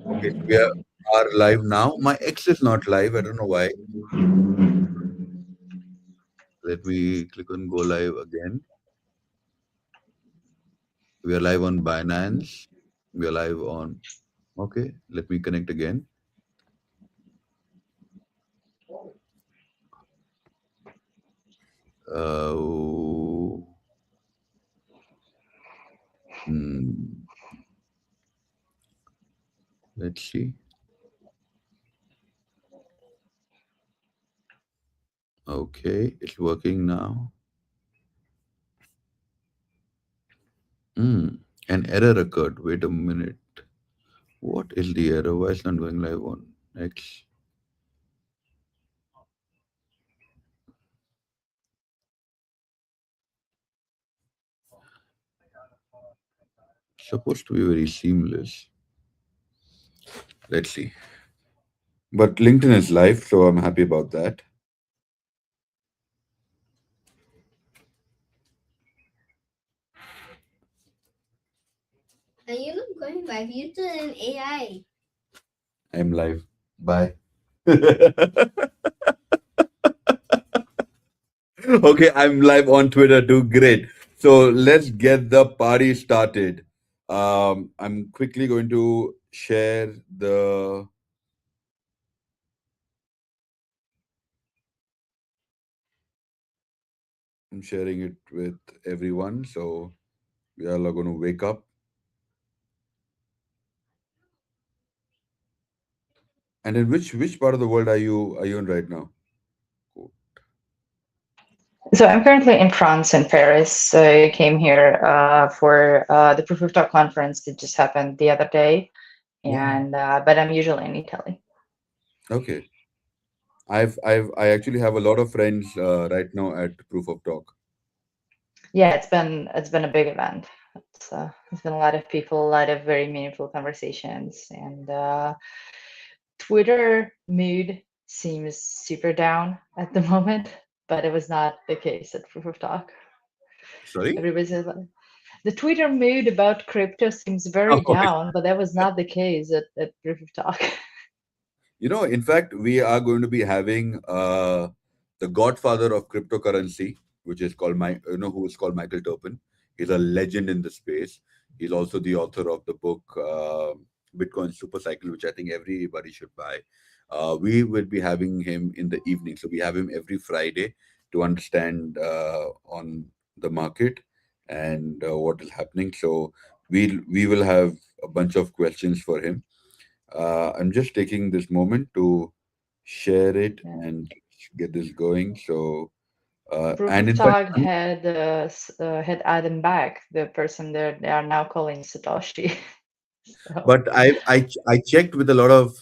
Okay, we are live now. My X is not live. I don't know why. Let me click on go live again. We are live on Binance. We are live on. Okay, let me connect again. Uh, hmm, let's see. Okay, it's working now. Hmm, an error occurred. Wait a minute. What is the error? Why is not going live on X? Supposed to be very seamless. Let's see. But LinkedIn is live, so I'm happy about that. Are you not going live? You're still in AI. I'm live. Bye. Okay, I'm live on Twitter too. Great. So let's get the party started. I'm quickly going to share the. I'm sharing it with everyone, so we are all going to wake up. And in which part of the world are you in right now? Cool. So I'm currently in France in Paris. So I came here for the Proof of Talk conference that just happened the other day, Yeah. and but I'm usually in Italy. Okay. I actually have a lot of friends right now at Proof of Talk. Yeah, it's been a big event. It's been a lot of people, a lot of very meaningful conversations, and Twitter mood seems super down at the moment, but it was not the case at Proof of Talk. Sorry. Everybody's like, the Twitter mood about crypto seems very down, but that was not the case at Proof of Talk. In fact, we are going to be having the godfather of cryptocurrency, which is called who is called Michael Turpin. He's a legend in the space. He's also the author of the book Bitcoin Super Cycle, which I think everybody should buy. We will be having him in the evening, so we have him every Friday to understand on the market and what is happening. So we will have a bunch of questions for him. I'm just taking this moment to share it Yeah. and get this going. So, Proof and of in fact, Talk had Adam back, the person that they are now calling Satoshi. So but I checked with a lot of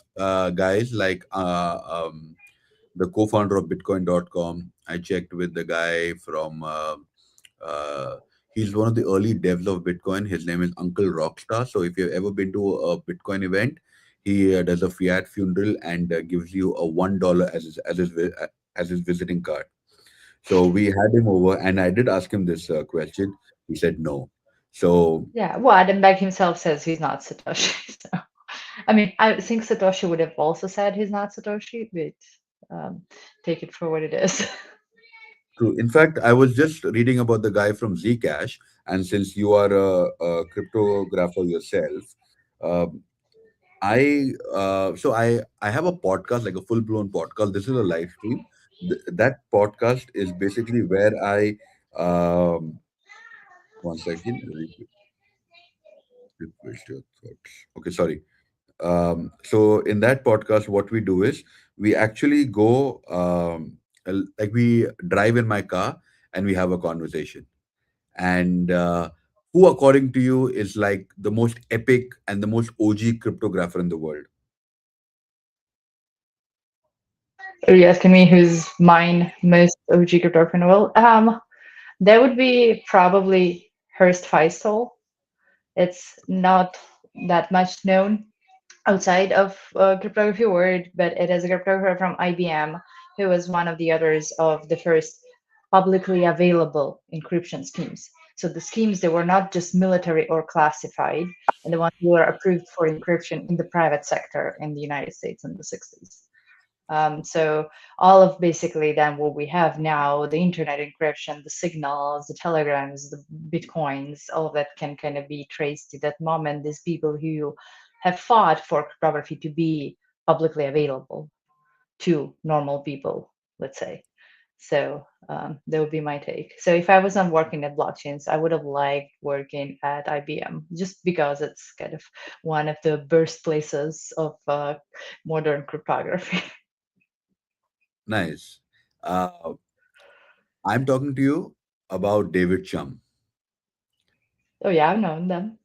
guys like the co-founder of Bitcoin.com. I checked with the guy from uh, he's one of the early devs of Bitcoin. His name is Uncle Rockstar. So if you've ever been to a Bitcoin event, he does a fiat funeral and gives you a $1 as his visiting card. So we had him over, and I did ask him this question. He said no. So yeah, well, Adam back himself says he's not Satoshi. So I mean, I think Satoshi would have also said he's not Satoshi, but take it for what it is. true. In fact, I was just reading about the guy from Zcash, and since you are a cryptographer yourself, Um, I have a podcast, like a full blown podcast. This is a live stream. That podcast is basically where I one second. Request your thoughts. Okay, sorry. So in that podcast, what we do is we actually go, like we drive in my car and we have a conversation. And who, according to you, is like the most epic and the most OG cryptographer in the world? Are you asking me who's mine most OG cryptographer in the world? That would be probably Hurst Feistel. It's not that much known outside of cryptography world, but it is a cryptographer from IBM who was one of the authors of the first publicly available encryption schemes. So the schemes, they were not just military or classified, and the ones who were approved for encryption in the private sector in the United States in the 60s. So all of basically then what we have now, the internet encryption, the signals, the telegrams, the bitcoins, all of that can kind of be traced to that moment. These people who have fought for cryptography to be publicly available to normal people, let's say. So that would be my take. So if I was not working at blockchains, I would have liked working at IBM just because it's kind of one of the birthplaces of modern cryptography. Nice. Uh, I'm talking to you about David Chum. Oh yeah, I've known them.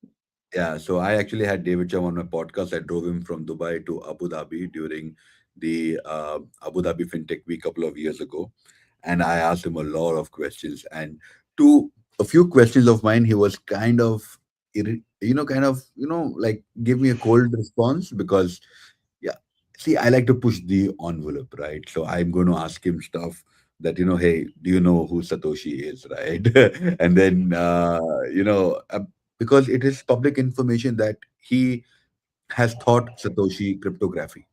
Yeah, so I actually had David Chum on my podcast. I drove him from Dubai to Abu Dhabi during the Abu Dhabi FinTech Week a couple of years ago, and I asked him a lot of questions. And to a few questions of mine, he was kind of, like give me a cold response because, yeah, see, I like to push the envelope, right? So I'm going to ask him stuff that, hey, do you know who Satoshi is, right? And then, because it is public information that he has taught Satoshi cryptography.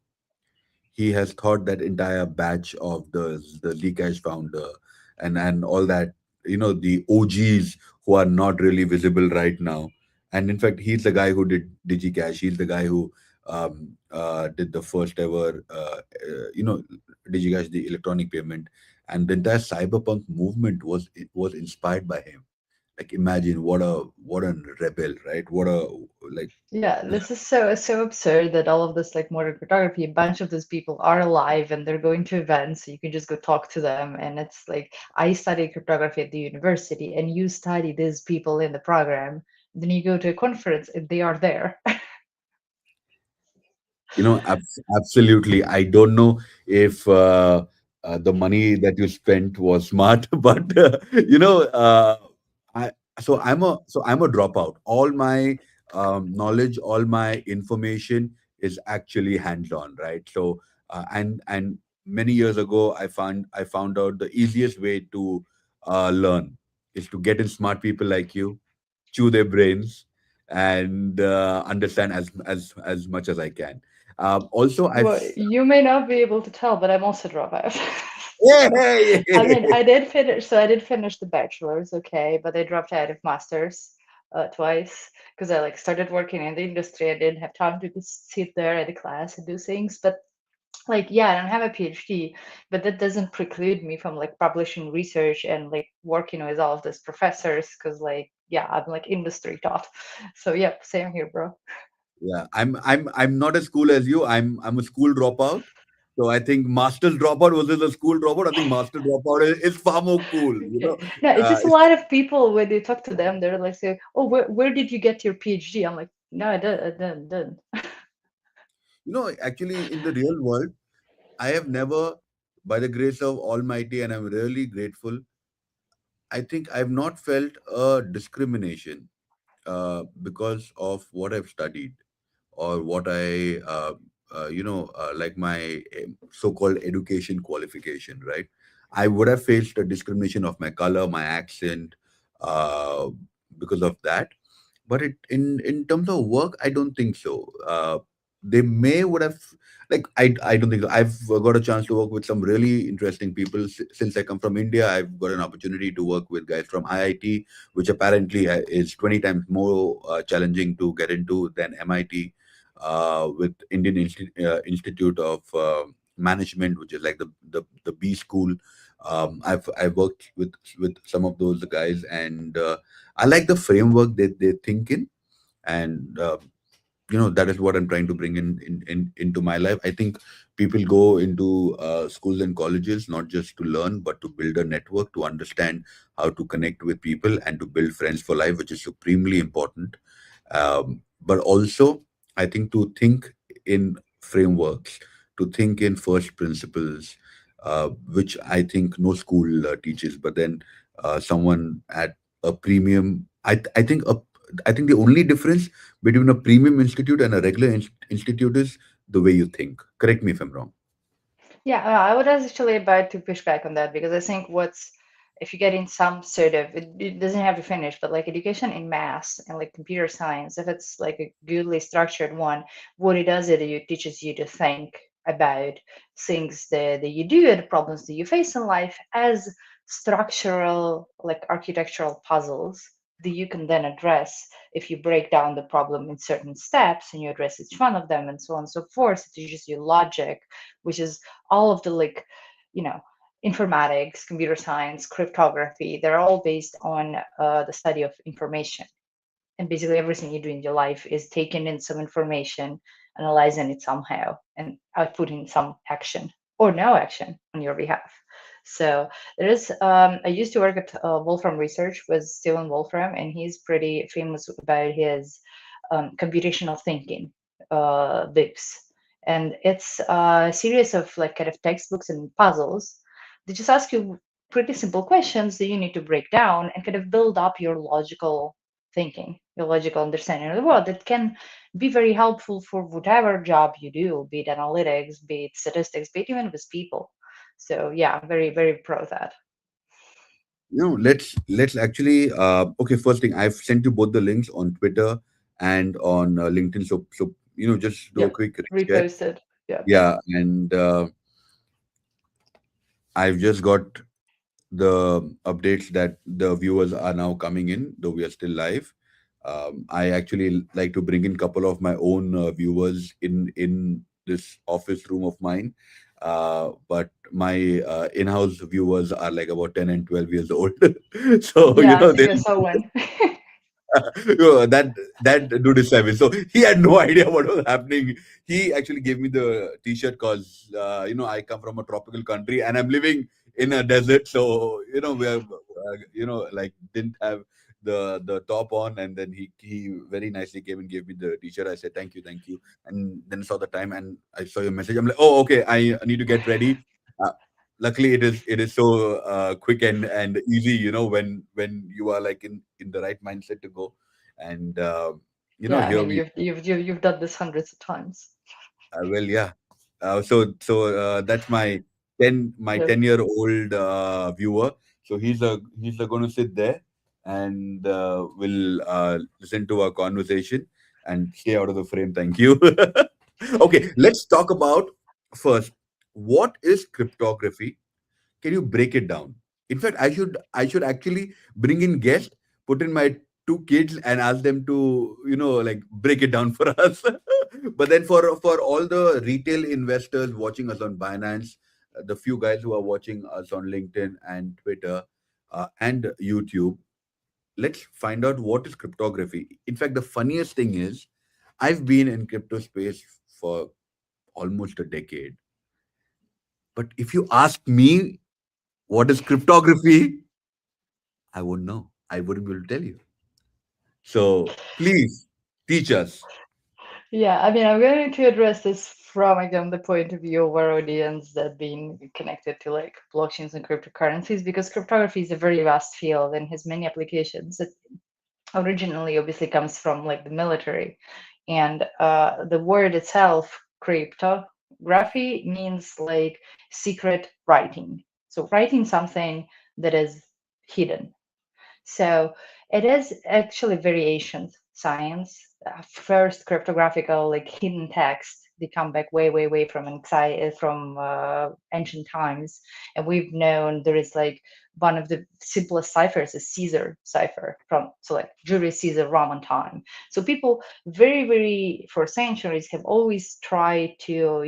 He has taught that entire batch of the Zcash founder and all that, the OGs who are not really visible right now. And in fact, he's the guy who did DigiCash. He's the guy who did the first ever, DigiCash, the electronic payment. And the entire cyberpunk movement was inspired by him. Like, imagine what a rebel, right? What a, like, Yeah, this is so absurd that all of this like modern cryptography, a bunch of those people are alive and they're going to events, so you can just go talk to them. And it's like I studied cryptography at the university, and you study these people in the program. Then you go to a conference and they are there. Absolutely. I don't know if the money that you spent was smart, but I I'm a dropout. All my knowledge, all my information is actually hands-on, right? So and many years ago, I found out the easiest way to learn is to get in smart people like you, chew their brains, and understand as much as I can. Also, Well, you may not be able to tell, but I'm also dropout. yeah, I mean, I did finish the bachelor's, okay, but I dropped out of master's twice because I like started working in the industry. I didn't have time to just sit there at the class and do things. But like, yeah, I don't have a PhD, but that doesn't preclude me from like publishing research and like working with all of these professors because like, yeah, I'm like industry taught. So yeah, same here, bro. yeah. I'm not as cool as you. I'm a school dropout. So I think master's dropout versus a school dropout. I think master dropout is far more cool. No, it's just a It's, lot of people when you talk to them, they're like, say, "Oh, where did you get your PhD?" I'm like, "No, I didn't." actually, in the real world, I have never, by the grace of Almighty, and I'm really grateful. I think I've not felt a discrimination because of what I've studied or what I, like my so-called education qualification, right? I would have faced a discrimination of my color, my accent, uh, because of that. But in terms of work, I don't think so. they may would have, like, I don't think so. I've got a chance to work with some really interesting people. Since I come from India, I've got an opportunity to work with guys from IIT, which apparently is 20 times more challenging to get into than MIT, with Indian Institute of Management, which is like the B school. I've worked with some of those guys, and I like the framework that they think in, and that is what I'm trying to bring into my life. I think people go into schools and colleges not just to learn, but to build a network, to understand how to connect with people, and to build friends for life, which is supremely important. But also, I think to think in frameworks, to think in first principles, which I think no school teaches. But then someone at a premium, I think the only difference between a premium institute and a regular institute is the way you think. Correct me if I'm wrong. Yeah, I would actually about to push back on that because I think what's if you get in some sort of it doesn't have to finish, but like education in maths and like computer science, if it's like a goodly structured one, what it does is it teaches you to think about things that you do and problems that you face in life as structural, like architectural puzzles that you can then address if you break down the problem in certain steps and you address each one of them and so on and so forth. It teaches you logic, which is all of the like you know informatics, computer science, cryptography, they're all based on the study of information, and basically everything you do in your life is taking in some information, analyzing it somehow, and outputting some action or no action on your behalf. So there is I used to work at Wolfram Research with Steven Wolfram, and he's pretty famous about his computational thinking books, and it's a series of like kind of textbooks and puzzles. They just ask you pretty simple questions that you need to break down and kind of build up your logical thinking, your logical understanding of the world that can be very helpful for whatever job you do, be it analytics, be it statistics, be it even with people. So yeah, I'm very, very pro that. Let's actually okay, first thing, I've sent you both the links on Twitter and on LinkedIn, so just do a Yep. quick check. Reposted. Yep. Yeah, and I've just got the updates that the viewers are now coming in, though we are still live. I actually like to bring in a couple of my own viewers in this office room of mine. But my in-house viewers are like about 10 and 12 years old. So, Yeah, I they think I saw one. that dude is savage. So he had no idea what was happening. He actually gave me the T-shirt because I come from a tropical country and I'm living in a desert. So we are like didn't have the top on, and then he very nicely came and gave me the T-shirt. I said thank you, and then saw the time and I saw your message. I'm like, oh, okay, I need to get ready. Uh, Luckily it is so quick and easy, when you are like in the right mindset to go, and Yeah, I here mean we you've done this hundreds of times. well, yeah. So that's my 10-year-old viewer. So he's going to sit there and will listen to our conversation and stay out of the frame. Thank you. Okay, let's talk about first, what is cryptography? Can you break it down? In fact, I should actually bring in guests, put in my two kids, and ask them to like break it down for us. But then for all the retail investors watching us on Binance, the few guys who are watching us on LinkedIn and Twitter and YouTube, let's find out what is cryptography. In fact, the funniest thing is, I've been in crypto space for almost a decade. But if you ask me what is cryptography, I wouldn't know. I wouldn't be able to tell you. So please teach us. Yeah, I mean, I'm going to address this from again the point of view of our audience that being connected to like blockchains and cryptocurrencies, because cryptography is a very vast field and has many applications. It originally obviously comes from like the military, and the word itself, cryptography, means like secret writing. So writing something that is hidden. So it is actually very ancient. science. First cryptographical like hidden text. They come back way, way, way from ancient times, and we've known there is like one of the simplest ciphers is Caesar cipher from so like Julius Caesar Roman time. So people very, very for centuries have always tried to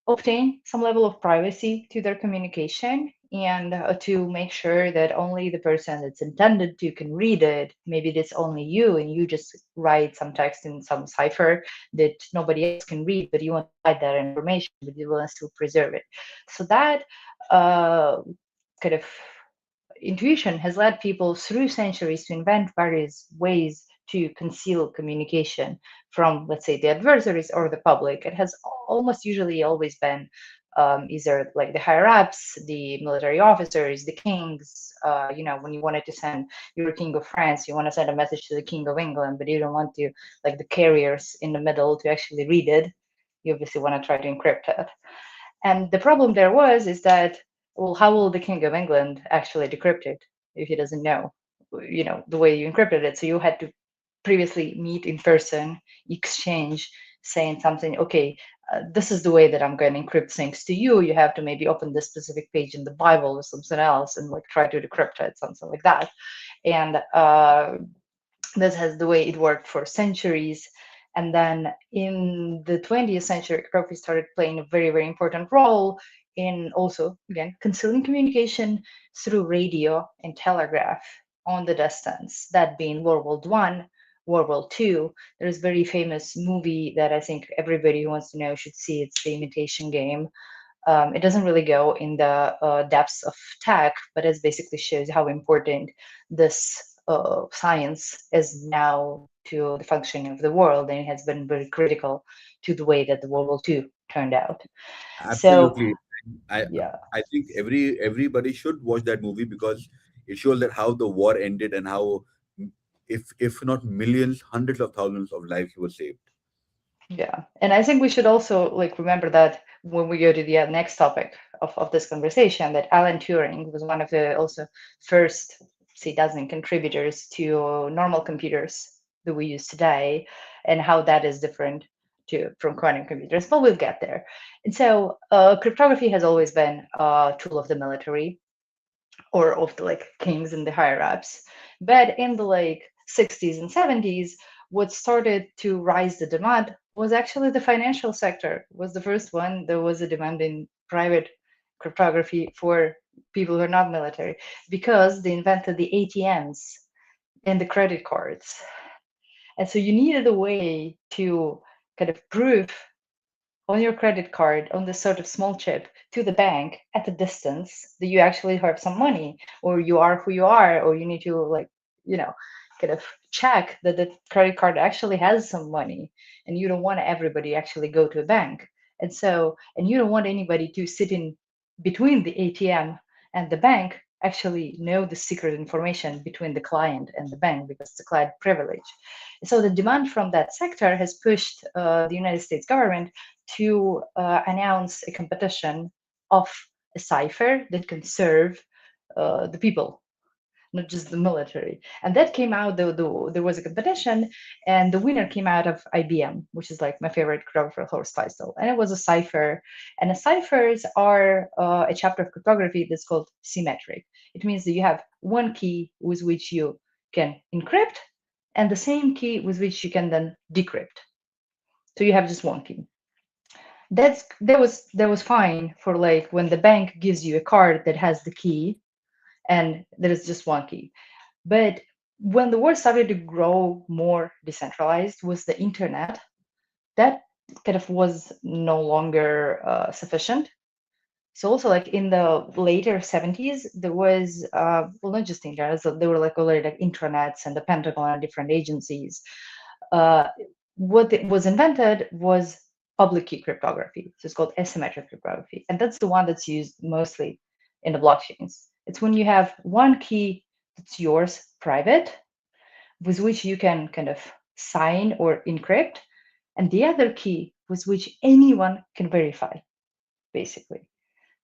obtain some level of privacy to their communication and to make sure that only the person that's intended to can read it. Maybe it's only you and you just write some text in some cipher that nobody else can read, but you want to hide that information, but you want to still preserve it. So that uh, kind of intuition has led people through centuries to invent various ways to conceal communication from, let's say, the adversaries or the public. It has almost usually always been either like the higher ups, the military officers, the kings. When you wanted to send, you're king of France, you want to send a message to the king of England, but you don't want to, like the carriers in the middle, to actually read it. You obviously want to try to encrypt it. And the problem there is that, well, how will the King of England actually decrypt it if he doesn't know, the way you encrypted it? So you had to previously meet in person, exchange, saying something, okay, this is the way that I'm going to encrypt things to you. You have to maybe open this specific page in the Bible or something else and like try to decrypt it, something like that. And this has the way it worked for centuries. And then in the 20th century, cryptography started playing a very, very important role in also, again, concealing communication through radio and telegraph on the distance, that being World War I, World War II. There's a very famous movie that I think everybody who wants to know should see. It's The Imitation Game. It doesn't really go in the depths of tech, but it basically shows how important this science is now to the functioning of the world, and it has been very critical to the way that the World War II turned out. So, Absolutely. I yeah, I think everybody should watch that movie because it shows that how the war ended and how, if not millions, hundreds of thousands of lives were saved. yeah. And I think we should also like remember that when we go to the next topic of this conversation, that Alan Turing was one of the also first, say, dozen contributors to normal computers that we use today, and how that is different to from quantum computers. But we'll get there. And so, cryptography has always been a tool of the military or of the like kings and the higher ups. But in the like 60s and 70s, what started to rise the demand was actually the financial sector. Was the first one. There was a demand in private cryptography for people who are not military because they invented the ATMs and the credit cards. And so you needed a way to kind of prove on your credit card on this sort of small chip to the bank at a distance that you actually have some money, or you are who you are, or you need to like you know kind of check that the credit card actually has some money, and you don't want everybody actually go to a bank. And you don't want anybody to sit in between the ATM and the bank actually know the secret information between the client and the bank because it's a client privilege. So the demand from that sector has pushed the United States government to announce a competition of a cipher that can serve the people, not just the military. And that came out, there was a competition, and the winner came out of IBM, which is like my favorite cryptographer horse title. And it was a cipher. And the ciphers are a chapter of cryptography that's called symmetric. It means that you have one key with which you can encrypt, and the same key with which you can then decrypt. So you have just one key. That was fine for like when the bank gives you a card that has the key and there is just one key. But when the world started to grow more decentralized with the internet, that kind of was no longer sufficient. So also like in the later 70s, there was well, not just internet, so there were like already like intranets and the Pentagon and different agencies. uh, what was invented was public key cryptography. So it's called asymmetric cryptography. And that's the one that's used mostly in the blockchains. It's when you have one key that's yours, private, with which you can kind of sign or encrypt, and the other key with which anyone can verify, basically.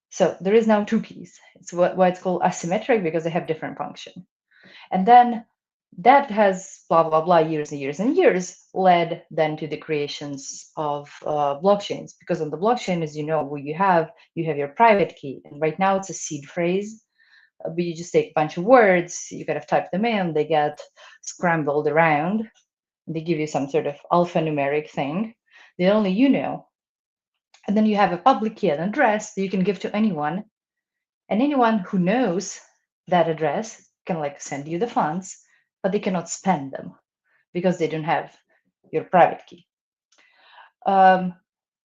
So there is now two keys. It's why it's called asymmetric, because they have different function. And then that has blah blah blah years and years and years led then to the creations of blockchains, because on the blockchain, as you know, what you have your private key, and right now it's a seed phrase, but you just take a bunch of words, you kind of type them in, they get scrambled around, and they give you some sort of alphanumeric thing that only you know. And then you have a public key and address that you can give to anyone, and anyone who knows that address can like send you the funds, but they cannot spend them because they don't have your private key. Um,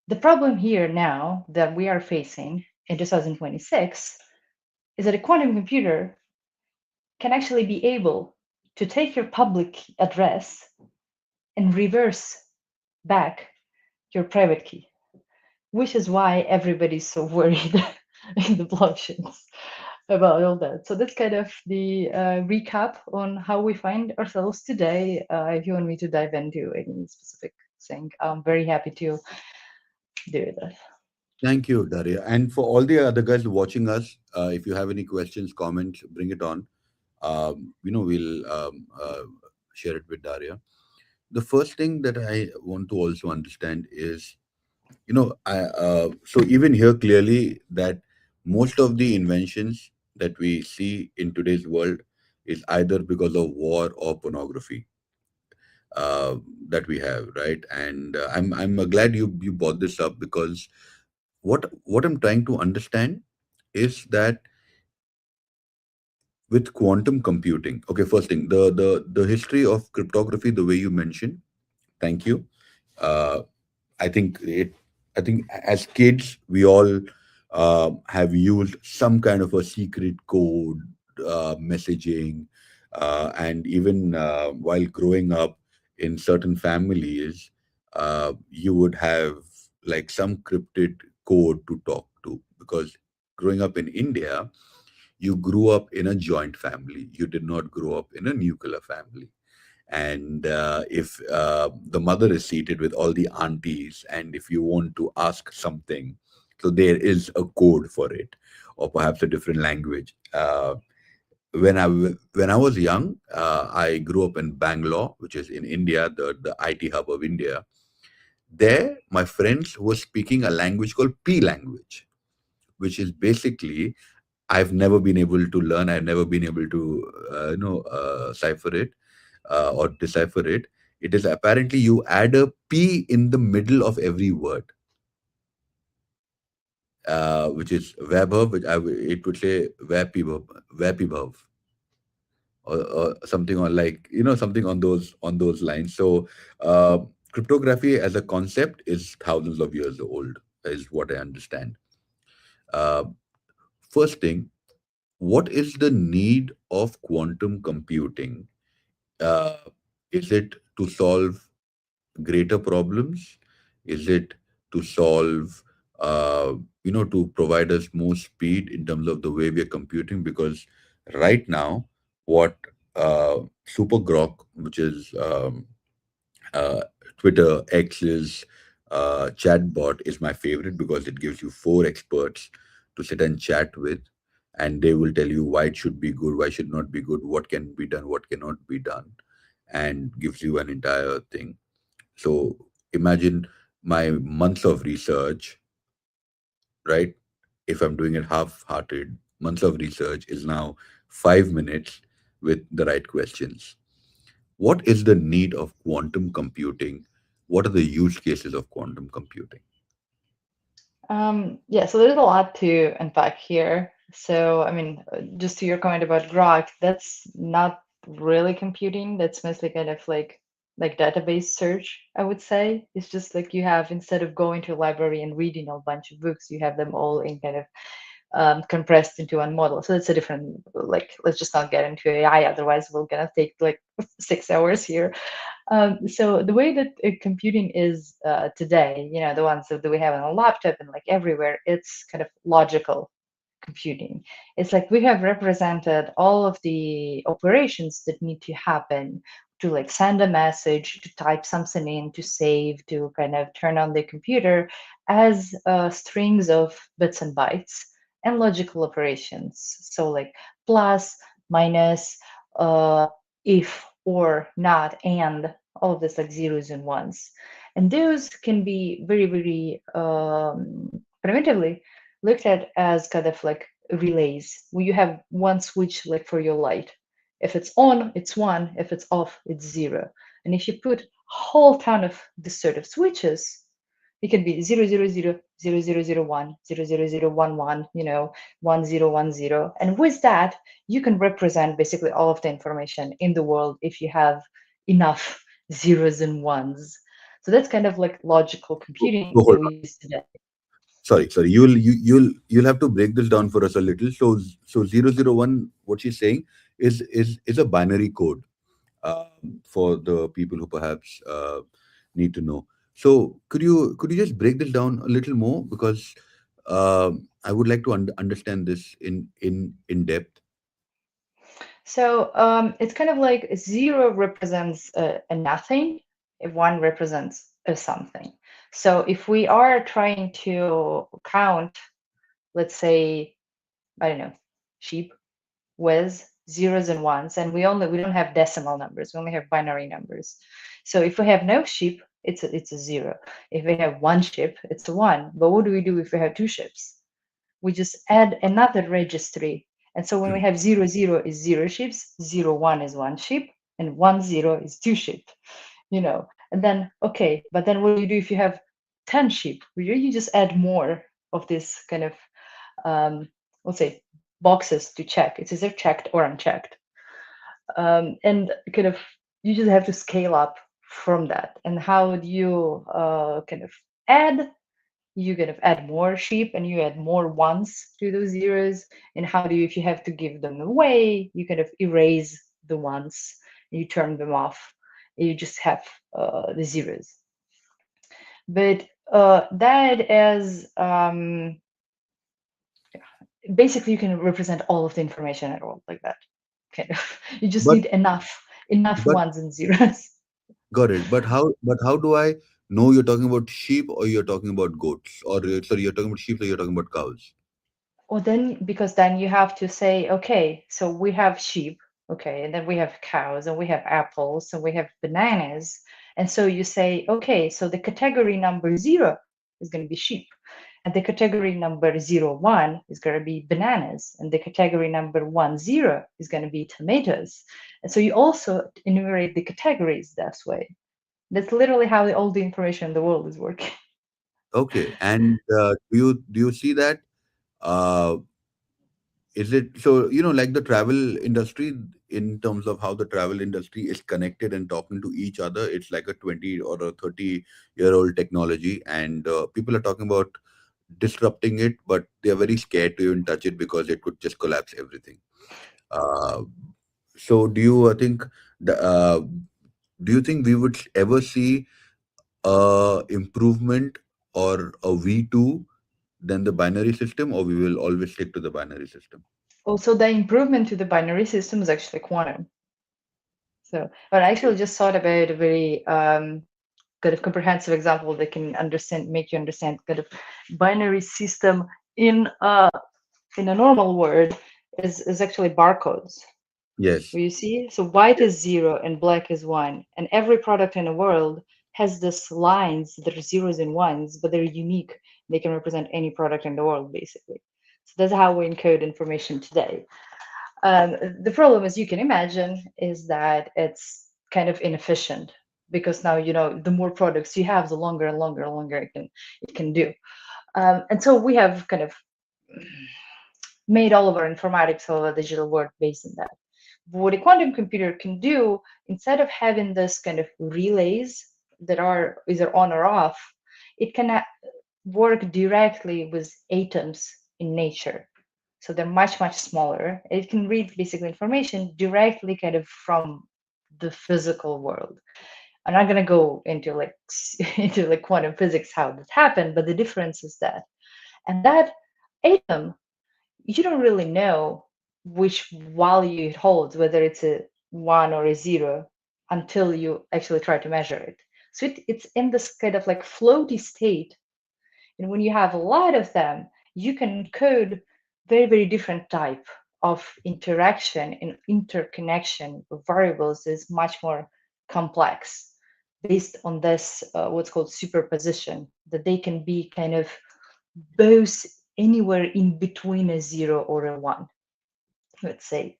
the problem here now that we are facing in 2026 is that a quantum computer can actually be able to take your public address and reverse back your private key, which is why everybody's so worried in the blockchains about all that. So that's kind of the recap on how we find ourselves today. If you want me to dive into any specific thing, I'm very happy to do that. Thank you, Daria. And for all the other guys watching us, if you have any questions, comments, bring it on. We'll share it with Daria. The first thing that I want to also understand is, so even here clearly that most of the inventions that we see in today's world is either because of war or pornography uh, that we have, right? And I'm glad you brought this up, because what I'm trying to understand is that with quantum computing, okay, first thing, the history of cryptography, the way you mentioned, thank you. uh, I think it. I think as kids, we all have used some kind of a secret code, messaging, and even while growing up in certain families, you would have like some cryptid code to talk to, because growing up in India, you grew up in a joint family. You did not grow up in a nuclear family. And if the mother is seated with all the aunties, and if you want to ask something, so there is a code for it, or perhaps a different language. When I was young, I grew up in Bangalore, which is in India, the IT hub of India. There, my friends were speaking a language called P language, which is basically I've never been able to learn. I've never been able to cipher it or decipher it. It is apparently you add a P in the middle of every word, which is Vaibhavv, which it would say Vaibhavv, or something on, like, something on those lines. So cryptography as a concept is thousands of years old, is what I understand. Uh, First thing, what is the need of quantum computing? Uh, is it to solve greater problems? Is it to solve, to provide us more speed in terms of the way we are computing? Because right now, what Super Grok, which is uh, Twitter X's chatbot, is my favorite, because it gives you four experts to sit and chat with, and they will tell you why it should be good, why should not be good, what can be done, what cannot be done, and gives you an entire thing. So imagine my months of research, right? If I'm doing it half-hearted, months of research is now 5 minutes with the right questions. What is the need of quantum computing? What are the use cases of quantum computing? Yeah, so there's a lot to unpack here. So, I mean, just to your comment about Grok, that's not really computing. That's mostly kind of like database search, I would say. It's just like you have, instead of going to a library and reading a bunch of books, you have them all in kind of compressed into one model. So it's a different, like, let's just not get into AI, otherwise we're gonna take like 6 hours here. So the way that computing is today, the ones that we have on a laptop and like everywhere, it's kind of logical computing. It's like we have represented all of the operations that need to happen to like send a message, to type something in, to save, to kind of turn on the computer as strings of bits and bytes and logical operations. So like plus, minus, uh, if, or not, and all of this like zeros and ones. And those can be very, very primitively looked at as kind of like relays, where you have one switch like for your light. If it's on, it's one. If it's off, it's zero. And if you put a whole ton of this sort of switches, it can be 000, 0001, 00011, 1010. And with that, you can represent basically all of the information in the world if you have enough zeros and ones. So that's kind of like logical So, computing so that hold we on. use today. Sorry. You'll have to break this down for us a little. So 001, what she's saying is a binary code for the people who perhaps need to know. So could you just break this down a little more, because I would like to understand this in depth. So it's kind of like zero represents a nothing, if one represents a something. So if we are trying to count, let's say, I don't know, sheep with zeros and ones, and we don't have decimal numbers, we only have binary numbers. So if we have no sheep, it's a zero. If we have one sheep, it's a one. But what do we do if we have two ships? We just add another registry. And so when we have 00 is zero ships, 01 is one ship, and 10 is two sheep, And then, okay, but then what do you do if you have 10 sheep? You just add more of this kind of, let's say, boxes to check. It's either checked or unchecked. And kind of, you just have to scale up from that. And how do you kind of add? You kind of add more sheep and you add more ones to those zeros. And how do you, if you have to give them away, you kind of erase the ones, you turn them off, you just have the zeros. But that is basically you can represent all of the information at all like that. Kind of, you just But need enough but ones and zeros. got it. But how do I know you're talking about sheep or you're talking about goats, or sorry, you're talking about sheep or you're talking about cows? Well, then, because then you have to say, okay, so we have sheep, okay, and then we have cows, and we have apples, and we have bananas. And so you say, okay, so the category number zero is going to be sheep, and the category number 01 is going to be bananas, and the category number 10 is going to be tomatoes. And so you also enumerate the categories that way. That's literally how all the information in the world is working. Okay, and do you see that? Uh, is it so? Like the travel industry, in terms of how the travel industry is connected and talking to each other, it's like a 20 or a 30-year-old technology, and people are talking about disrupting it, but they are very scared to even touch it because it could just collapse everything. Uh, so the, uh, do you think we would ever see improvement or a V2 than the binary system, or we will always stick to the binary system? Also, the improvement to the binary system is actually quantum. So, but I actually just thought about a very kind of comprehensive example that can make you understand kind of binary system in a normal word is actually barcodes. Yes. Where you see, so white is zero and black is one, and every product in the world has this lines that are zeros and ones, but they're unique. They can represent any product in the world, basically. So that's how we encode information today. The problem, as you can imagine, is that it's kind of inefficient because now the more products you have, the longer and longer and longer it can do. And so we have kind of made all of our informatics, all of our digital work based on that. But what a quantum computer can do, instead of having this kind of relays that are either on or off, it can work directly with atoms in nature. So they're much, much smaller. It can read basically information directly kind of from the physical world. I'm not going to go into like into like quantum physics how that happened, but the difference is that atom, you don't really know which value it holds, whether it's a one or a zero, until you actually try to measure it. So it's in this kind of like floaty state, and when you have a lot of them, you can code very, very different type of interaction and interconnection of variables is much more complex based on this what's called superposition, that they can be kind of both anywhere in between a 0 or a 1, let's say.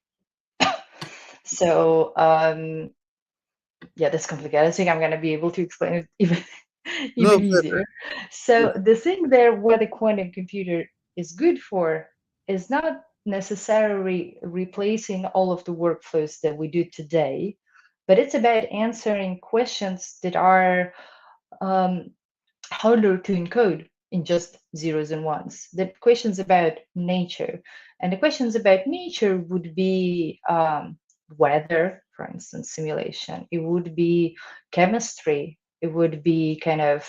So yeah, that's complicated. I think I'm going to be able to explain it even No, even easier. So the thing there where the quantum computer is good for is not necessarily replacing all of the workflows that we do today, but it's about answering questions that are harder to encode in just zeros and ones. The questions about nature, and the questions about nature would be weather, for instance, simulation. It would be chemistry. It would be kind of,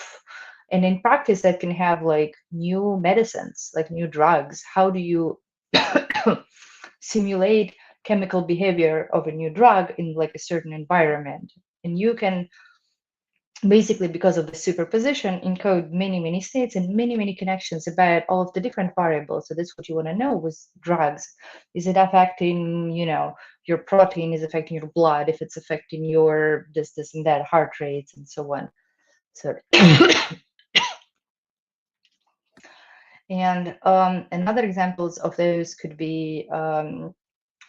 and in practice, that can have like new medicines, like new drugs. How do you simulate chemical behavior of a new drug in like a certain environment? And you can basically, because of the superposition, encode many states and many connections about all of the different variables. So that's what you want to know with drugs. Is it affecting, your protein? Is affecting your blood? If it's affecting your this and that, heart rates and so on. So and another examples of those could be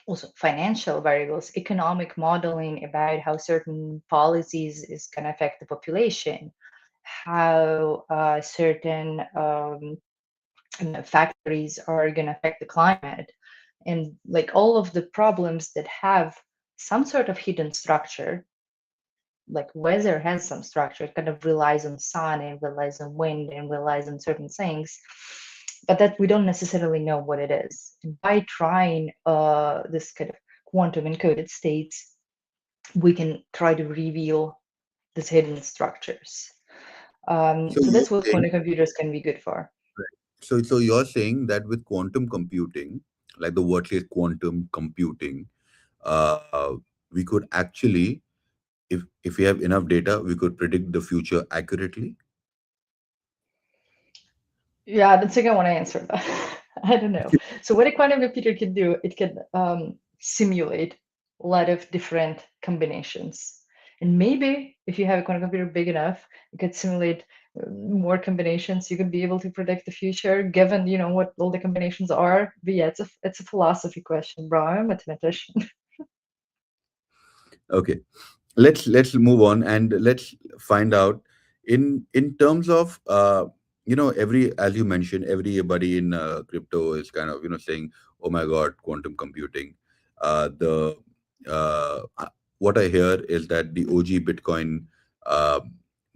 also financial variables, economic modeling about how certain policies is going to affect the population, how certain factories are going to affect the climate, and like all of the problems that have some sort of hidden structure. Like weather has some structure, it kind of relies on sun and relies on wind and relies on certain things, but that we don't necessarily know what it is. And by trying this kind of quantum encoded states, we can try to reveal these hidden structures. so So you're that's what saying, quantum computers can be good for. so you're saying that with quantum computing, like the word says quantum computing, uh, we could actually, if we have enough data, we could predict the future accurately. Yeah, I don't think I want to answer that. I don't know. So what a quantum computer can do, it can simulate a lot of different combinations. And maybe if you have a quantum computer big enough, you could simulate more combinations. You could be able to predict the future, given what all the combinations are. But yeah, it's a philosophy question, bro. I'm a mathematician. Okay, let's move on and let's find out in terms of every, as you mentioned, everybody in crypto is kind of saying, oh my god, quantum computing. The what I hear is that the OG Bitcoin uh,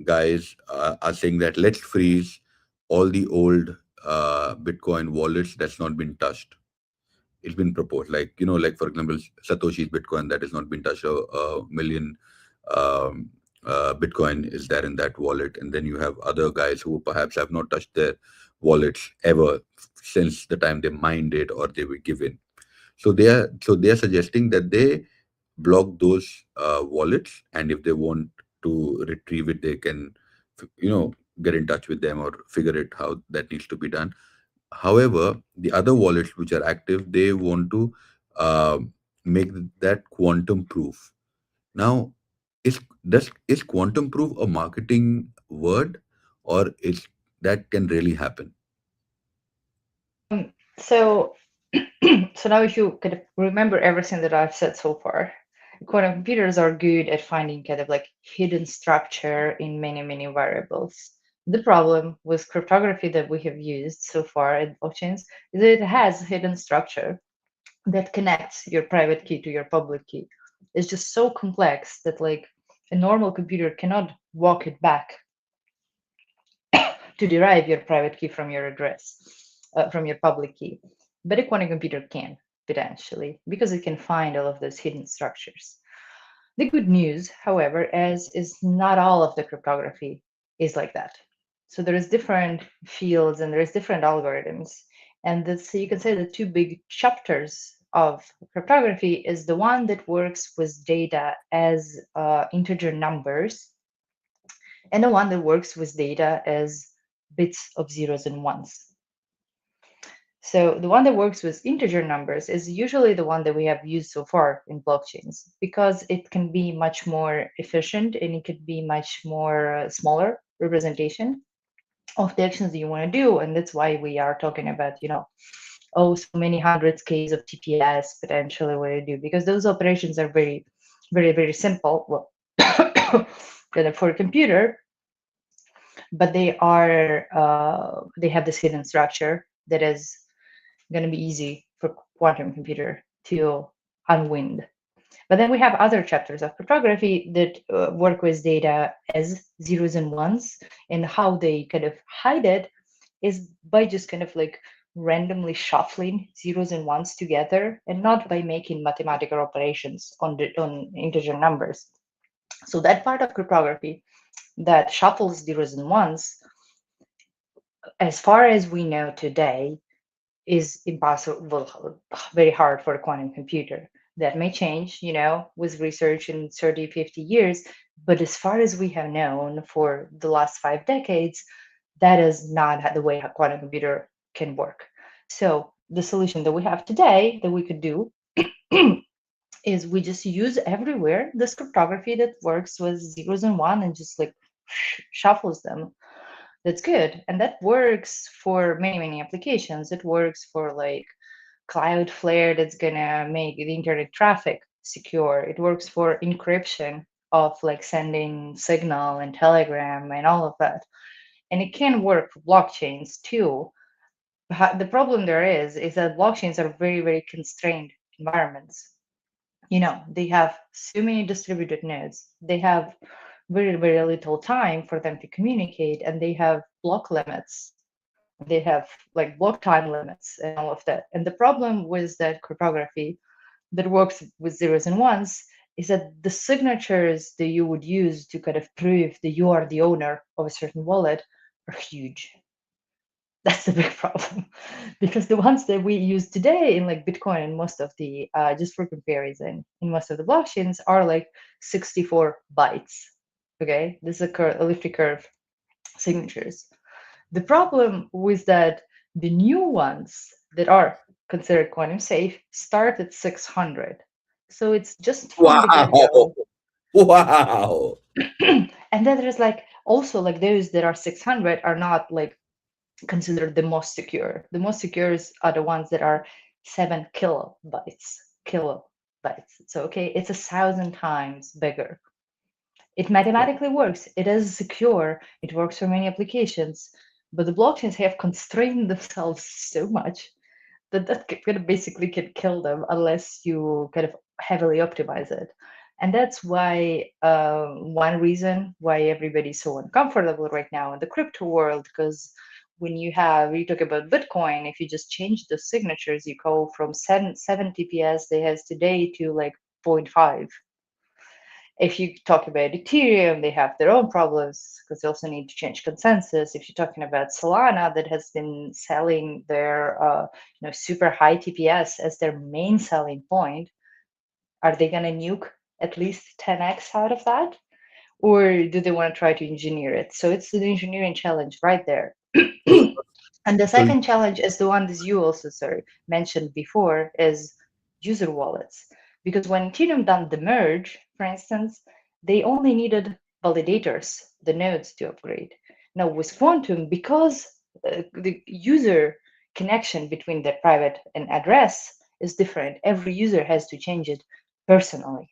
guys are saying that let's freeze all the old Bitcoin wallets that's not been touched. It's been proposed, like like for example, Satoshi's Bitcoin that has not been touched, a million um, Bitcoin is there in that wallet, and then you have other guys who perhaps have not touched their wallets ever since the time they mined it or they were given. So they are suggesting that they block those wallets, and if they want to retrieve it, they can get in touch with them or figure it how that needs to be done. However, the other wallets which are active, they want to uh, make that quantum proof. Now, is quantum proof a marketing word, or is that can really happen? So, so now if you kind of remember everything that I've said so far, quantum computers are good at finding kind of like hidden structure in many variables. The problem with cryptography that we have used so far in blockchains is that it has hidden structure that connects your private key to your public key. It's just so complex that like a normal computer cannot walk it back to derive your private key from your address, from your public key. But a quantum computer can, potentially, because it can find all of those hidden structures. The good news, however, is not all of the cryptography is like that. So there is different fields and there's different algorithms. And this, you can say the two big chapters of cryptography is the one that works with data as integer numbers, and the one that works with data as bits of zeros and ones. So the one that works with integer numbers is usually the one that we have used so far in blockchains because it can be much more efficient and it could be much more smaller representation of the actions that you want to do. And that's why we are talking about, oh, so many hundreds Ks of TPS potentially what you do, because those operations are very, very, very simple. Well, for a computer, but they have this hidden structure that is going to be easy for quantum computer to unwind. But then we have other chapters of cryptography that work with data as zeros and ones, and how they kind of hide it is by just kind of like randomly shuffling zeros and ones together, and not by making mathematical operations on integer numbers. So that part of cryptography that shuffles zeros and ones, as far as we know today, is impossible, very hard for a quantum computer. That may change, with research in 30, 50 years. But as far as we have known for the last 5 decades, that is not the way a quantum computer can work. So the solution that we have today that we could do is we just use everywhere this cryptography that works with zeros and one and just like shuffles them. That's good. And that works for many, many applications. It works for like Cloudflare that's gonna make the internet traffic secure. It works for encryption of like sending Signal and Telegram and all of that. And it can work for blockchains too. The problem there is that blockchains are very, very constrained environments. They have so many distributed nodes. They have very, very little time for them to communicate, and they have block limits. They have like block time limits and all of that. And the problem with that cryptography that works with zeros and ones is that the signatures that you would use to kind of prove that you are the owner of a certain wallet are huge. That's the big problem, because the ones that we use today in like Bitcoin and most of the just for comparison, in most of the blockchains are like 64 bytes. Okay, this is a elliptic curve signatures. The problem with that, the new ones that are considered quantum safe start at 600. So it's just from the Wow. get-go. Wow. And then there's like also like those that are 600 are not like considered the most secure. The most secure are the ones that are 7 kilobytes. Kilobytes. So okay, it's 1,000 times bigger. It mathematically works. It is secure. It works for many applications. But the blockchains have constrained themselves so much that kind of basically can kill them unless you kind of heavily optimize it. And that's why one reason why everybody's so uncomfortable right now in the crypto world, because when you talk about Bitcoin, if you just change the signatures, you go from 7 TPS they has today to like zero point 0.5. If you talk about Ethereum, they have their own problems because they also need to change consensus. If you're talking about Solana, that has been selling their super high TPS as their main selling point, are they going to nuke at least 10x out of that? Or do they want to try to engineer it? So it's an engineering challenge right there. So, And the so second challenge is the one that you also mentioned before is user wallets. Because when Ethereum done the merge, for instance, they only needed validators, the nodes to upgrade. Now with Quantum, because the user connection between the private and address is different, every user has to change it personally.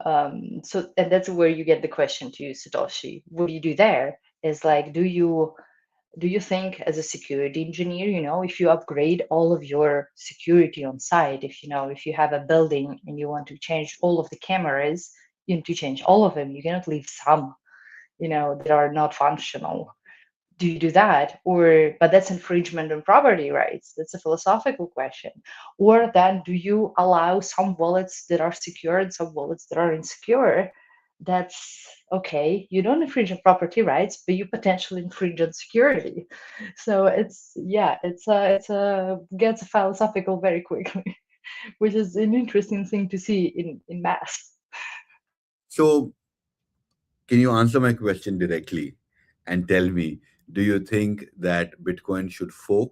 And that's where you get the question to Satoshi. What do you do there? Is like, do you think as a security engineer, if you upgrade all of your security on site, if you have a building and you want to change all of the cameras, you need to change all of them. You cannot leave some, that are not functional. Do you do that? But that's infringement on property rights. That's a philosophical question. Or then do you allow some wallets that are secure and some wallets that are insecure? That's okay. You don't infringe on property rights, but you potentially infringe on security. So it's gets philosophical very quickly, which is an interesting thing to see in math. so can you answer my question directly and tell me, do you think that Bitcoin should fork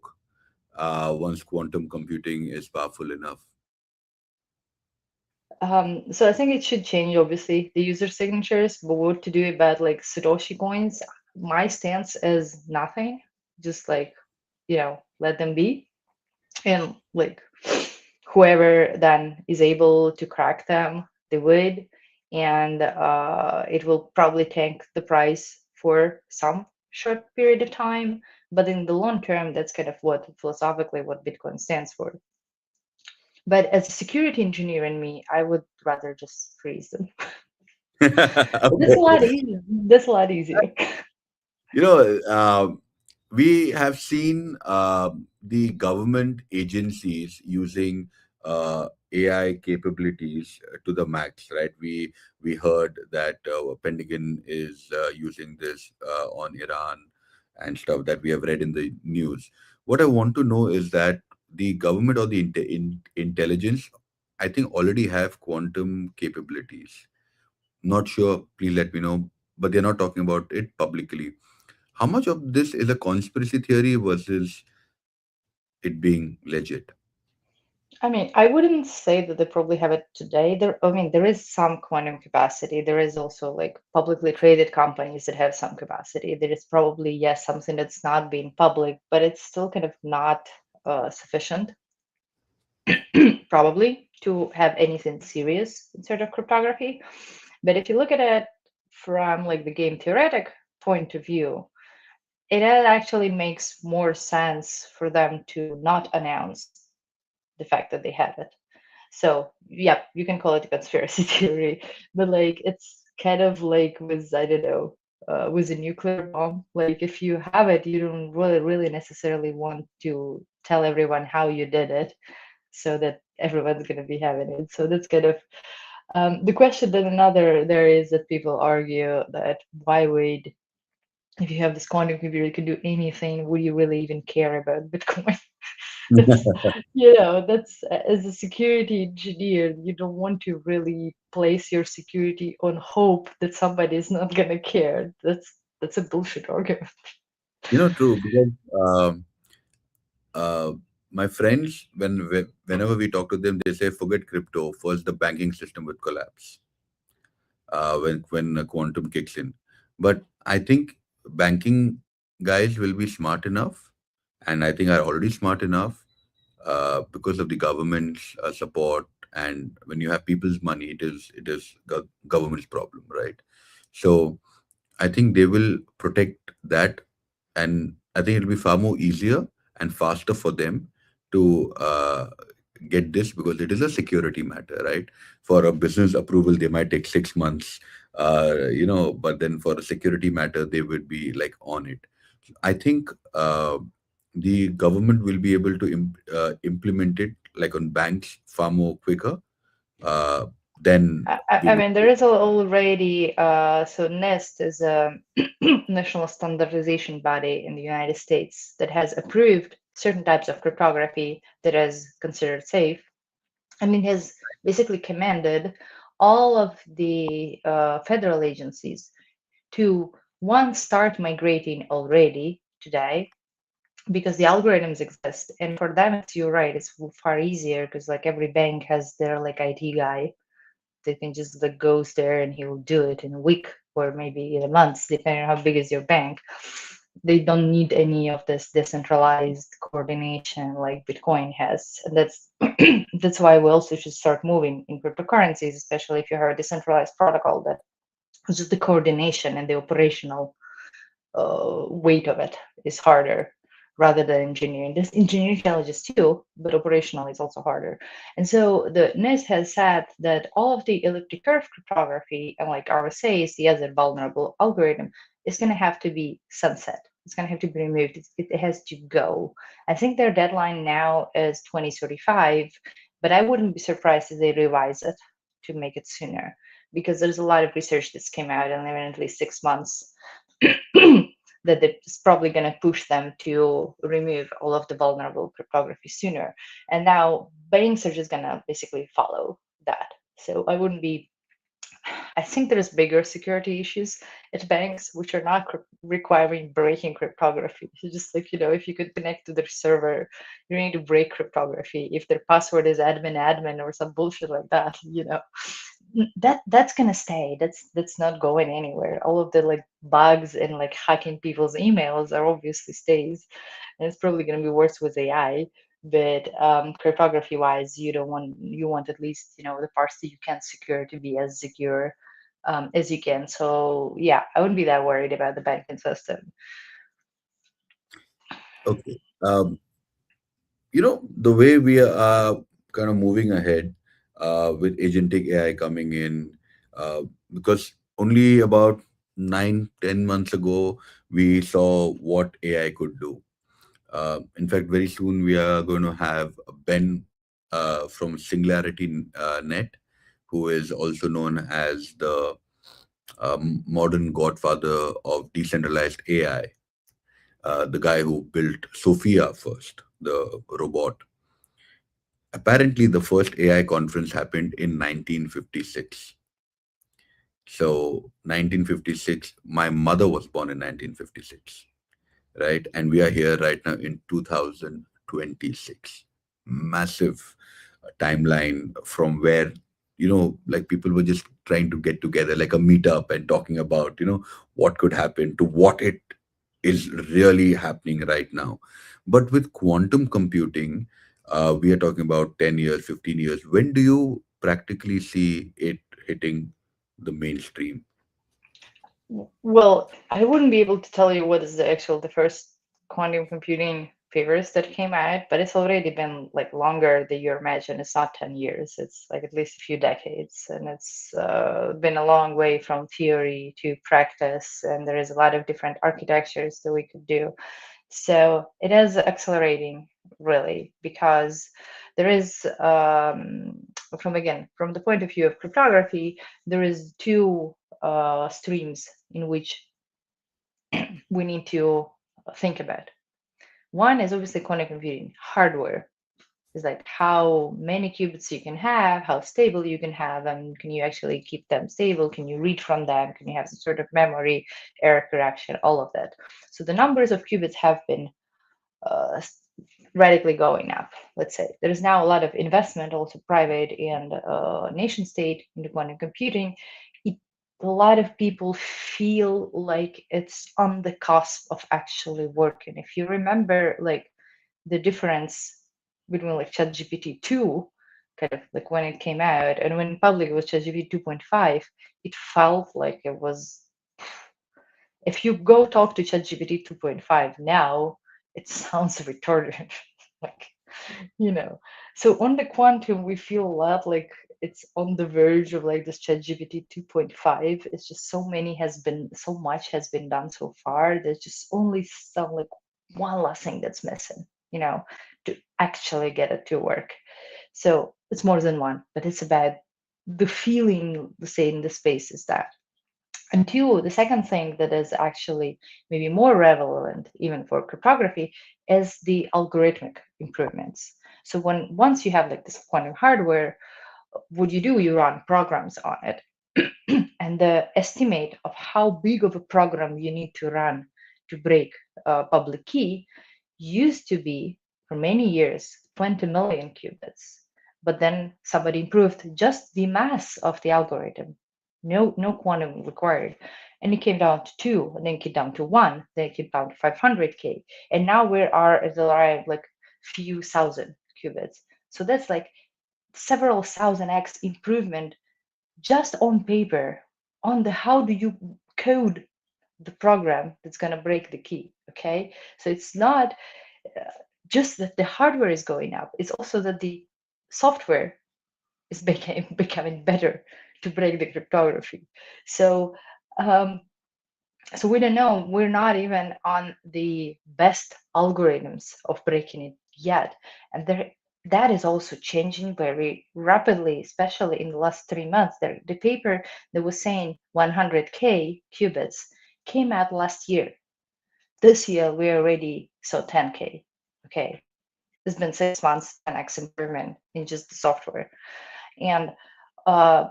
once quantum computing is powerful enough? So I think it should change, obviously, the user signatures, but what to do about like Satoshi coins? My stance is nothing, just like, let them be. And like whoever then is able to crack them, they would. And it will probably tank the price for some short period of time. But in the long term, that's kind of what philosophically what Bitcoin stands for. But as a security engineer in me, I would rather just freeze them. That's a lot Okay. easier. That's a lot easier. You know, we have seen the government agencies using AI capabilities to the max, right? We heard that Pentagon is using this on Iran and stuff that we have read in the news. What I want to know is that the government or the intelligence, I think, already have quantum capabilities. Not sure. Please let me know. But they're not talking about it publicly. How much of this is a conspiracy theory versus it being legit? I mean, I wouldn't say that they probably have it today. There is some quantum capacity. There is also like publicly traded companies that have some capacity. There is probably, yes, something that's not being public, but it's still kind of not sufficient, probably, to have anything serious in sort of cryptography. But if you look at it from like the game theoretic point of view, it actually makes more sense for them to not announce the fact that they have it. So, yeah, you can call it a conspiracy theory, but like it's kind of like with, I don't know, with a nuclear bomb. Like if you have it, you don't really necessarily want to tell everyone how you did it, so that everyone's going to be having it. So that's kind of the question. Then another there is that people argue that why would, if you have this quantum computer, you can do anything. Would you really even care about Bitcoin? That's, that's as a security engineer, you don't want to really place your security on hope that somebody is not gonna care. That's a bullshit argument. True, because uh, my friends, whenever we talk to them, they say, forget crypto. First, the banking system would collapse when quantum kicks in. But I think banking guys will be smart enough, and I think are already smart enough because of the government's support. And when you have people's money, it is government's problem, right? So I think they will protect that, and I think it'll be far more easier and faster for them to get this because it is a security matter, right? For a business approval, they might take 6 months, but then for a security matter, they would be like on it. I think the government will be able to implement it like on banks far more quicker uh, than we I would. mean, there is already so NIST is a national standardization body in the United States that has approved certain types of cryptography that is considered safe. I mean, has basically commanded all of the federal agencies to one start migrating already today because the algorithms exist, and for them it's, you're right, it's far easier because like every bank has their like IT guy. They can just like goes there and he will do it in a week or maybe in a month, depending on how big is your bank. They don't need any of this decentralized coordination like Bitcoin has. And that's why we also should start moving in cryptocurrencies, especially if you have a decentralized protocol that just the coordination and the operational weight of it is harder rather than engineering. This engineering challenges too, but operational is also harder. And so the NIST has said that all of the elliptic curve cryptography and like RSAs, the other vulnerable algorithm, is going to have to be sunset. It's going to have to be removed. It has to go. I think their deadline now is 2035, but I wouldn't be surprised if they revise it to make it sooner because there's a lot of research that's came out in at least 6 months that it's probably going to push them to remove all of the vulnerable cryptography sooner. And now banks are just going to basically follow that. So I wouldn't be I think there's bigger security issues at banks which are not requiring breaking cryptography. It's just like, if you could connect to their server, you need to break cryptography. If their password is admin or some bullshit like that, that's gonna stay. That's not going anywhere. All of the like bugs and like hacking people's emails are obviously stays, and it's probably gonna be worse with AI. But cryptography wise, you want at least the parts that you can secure to be as secure as you can. So yeah, I wouldn't be that worried about the banking system. Okay. The way we are kind of moving ahead with agentic AI coming in, uh, because only about 9, 10 months ago we saw what AI could do. In fact, very soon we are going to have Ben from Singularity Net, who is also known as the modern godfather of decentralized AI, the guy who built Sophia first, the robot. Apparently, the first AI conference happened in 1956. So, 1956, my mother was born in 1956, right? And we are here right now in 2026. Massive timeline from where, like people were just trying to get together, like a meetup and talking about, what could happen to what it is really happening right now. But with quantum computing, we are talking about 10 years, 15 years. When do you practically see it hitting the mainstream? Well, I wouldn't be able to tell you what is the first quantum computing papers that came out, but it's already been like longer than you imagine. It's not 10 years, it's like at least a few decades, and it's been a long way from theory to practice, and there is a lot of different architectures that we could do. So it is accelerating really because there is, from the point of view of cryptography, there is two streams in which we need to think about. One is obviously quantum computing hardware. Is like how many qubits you can have, how stable you can have them, can you actually keep them stable, can you read from them, can you have some sort of memory, error correction, all of that. So the numbers of qubits have been uh, radically going up. Let's say there is now a lot of investment, also private and nation state, into quantum computing. It, a lot of people feel like it's on the cusp of actually working. If you remember, like the difference between like ChatGPT 2, kind of like when it came out, and when public was ChatGPT 2.5, it felt like it was. If you go talk to ChatGPT 2.5 now, it sounds retarded. like, you know. So on the quantum, we feel a lot like it's on the verge of like this ChatGPT 2.5. It's just so much has been done so far. There's just only some like one last thing that's missing, to actually get it to work. So it's more than one, but it's about the feeling, say, in the space is that. And two, the second thing that is actually maybe more relevant even for cryptography is the algorithmic improvements. So once you have like this quantum hardware, what you do, you run programs on it. And the estimate of how big of a program you need to run to break a public key used to be for many years 20 million qubits. But then somebody improved just the mass of the algorithm. No quantum required. And it came down to two, and then it came down to one, then it came down to 500K. And now we are at around like few thousand qubits. So that's like several thousand X improvement just on paper on the how do you code the program that's going to break the key. Okay, so it's not uh, just that the hardware is going up, it's also that the software is becoming better to break the cryptography. So um, so we don't know, we're not even on the best algorithms of breaking it yet, and that is also changing very rapidly, especially in the last 3 months. The paper that was saying 100K qubits came out last year. This year we already saw 10K. Okay, it's been 6 months, 10x improvement in just the software. And uh,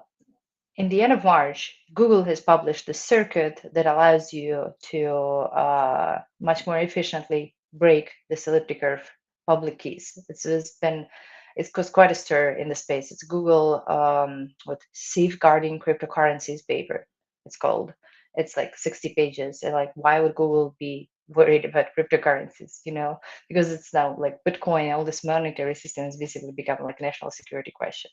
in the end of March, Google has published the circuit that allows you to much more efficiently break this elliptic curve public keys. It's caused quite a stir in the space. It's Google what safeguarding cryptocurrencies paper. It's called. It's like 60 pages. And like, why would Google be worried about cryptocurrencies? Because it's now like Bitcoin, all this monetary system has basically become like a national security question.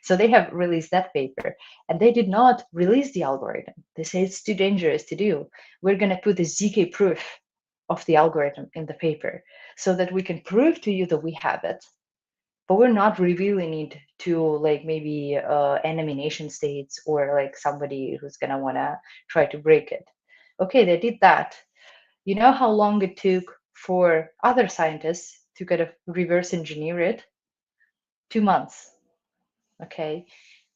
So they have released that paper, and they did not release the algorithm. They say it's too dangerous to do. We're going to put the ZK proof of the algorithm in the paper so that we can prove to you that we have it, but we're not revealing it to like maybe enemy nation states or like somebody who's going to want to try to break it. Okay, they did that. You know how long it took for other scientists to kind of reverse engineer it? 2 months. Okay.